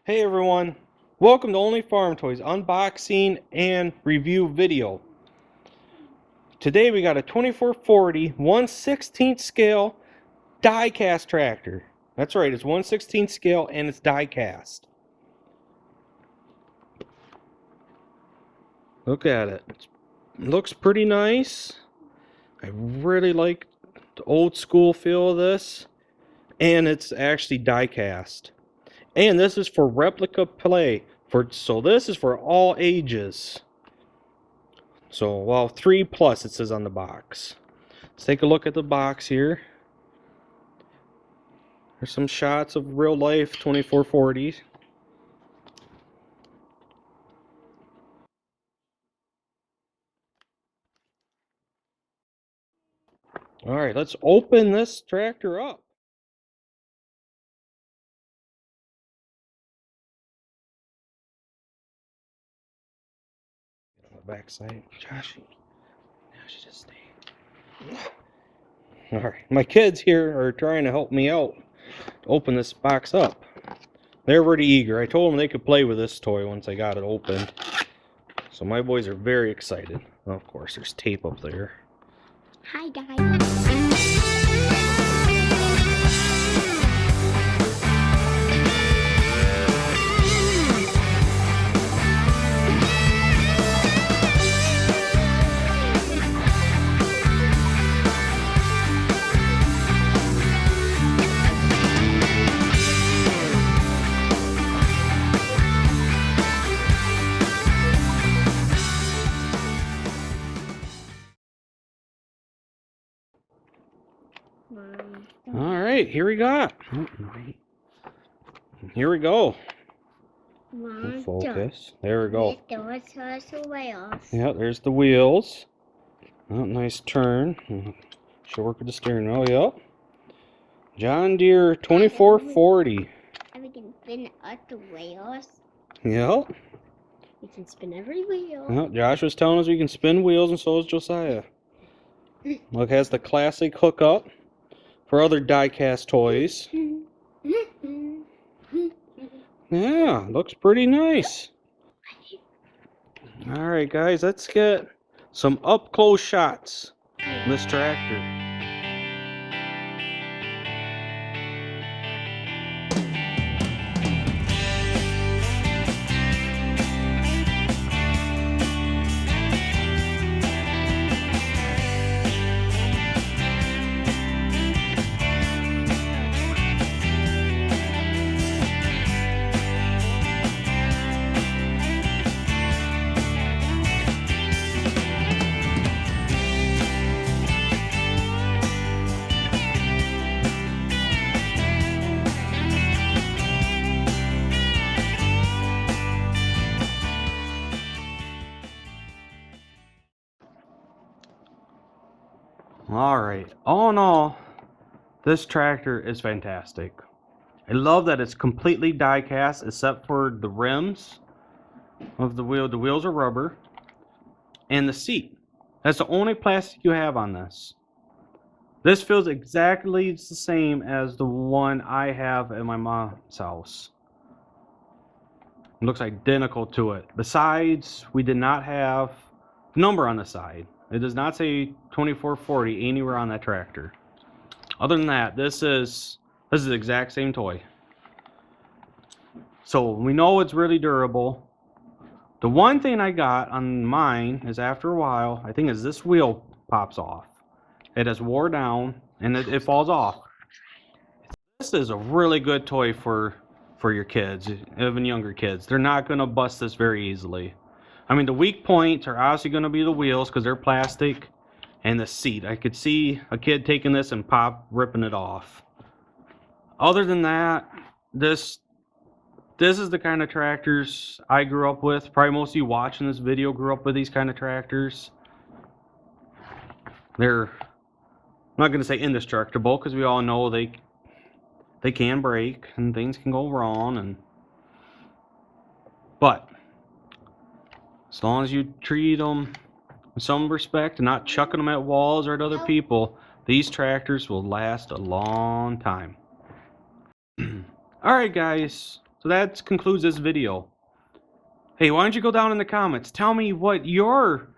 Hey everyone, welcome to Only Farm Toys unboxing and review video. Today we got a 2440 1/16 scale die-cast tractor. That's right, it's 1/16 scale and it's die-cast. Look at it. It looks pretty nice. I really like the old school feel of this, and it's actually die-cast. And this is for replica play. So this is for all ages. So, well, 3+ it says on the box. Let's take a look at the box here. There's some shots of real life 2440s. Alright, let's open this tractor up. On the back side. Josh, now she just stay. Alright, my kids here are trying to help me out to open this box up. They're pretty eager. I told them they could play with this toy once I got it opened. So my boys are very excited. Well, of course, there's tape up there. Hi guys. Alright, here we go. Here we go. Focus. There we go. Yeah, there's the wheels. Oh, nice turn. Should work with the steering wheel. Yep. John Deere 2440. And we can spin up the wheels. Yep. We can spin every wheel. Yep. Josh was telling us we can spin wheels, and so is Josiah. Look, has the classic hookup for other die-cast toys. Yeah, looks pretty nice. Alright guys, let's get some up-close shots of this tractor. Alright, all in all, this tractor is fantastic. I love that it's completely die cast except for the rims of the wheel. The wheels are rubber. And the seat. That's the only plastic you have on this. This feels exactly the same as the one I have at my mom's house. It looks identical to it. Besides, we did not have the number on the side. It does not say 2440 anywhere on that tractor. Other than that, this is the exact same toy. So we know it's really durable. The one thing I got on mine is after a while, I think, is this wheel pops off. It has wore down and it falls off. This is a really good toy for your kids, even younger kids. They're not going to bust this very easily. I mean, the weak points are obviously going to be the wheels because they're plastic, and the seat. I could see a kid taking this and ripping it off. Other than that, this is the kind of tractors I grew up with. Probably most of you watching this video grew up with these kind of tractors. They're, I'm not going to say indestructible because we all know they can break and things can go wrong, but as long as you treat them with some respect and not chucking them at walls or at other people, these tractors will last a long time. Alright guys, So that concludes this video. Hey, why don't you go down in the comments? Tell me what your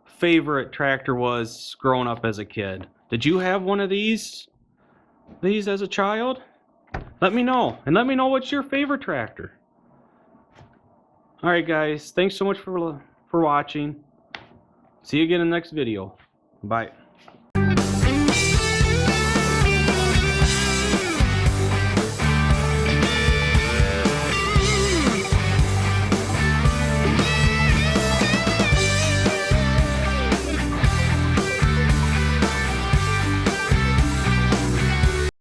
favorite tractor was growing up as a kid. Did you have one of these as a child? Let me know. And let me know what's your favorite tractor. Alright guys, thanks so much for watching. See you again in the next video. Bye.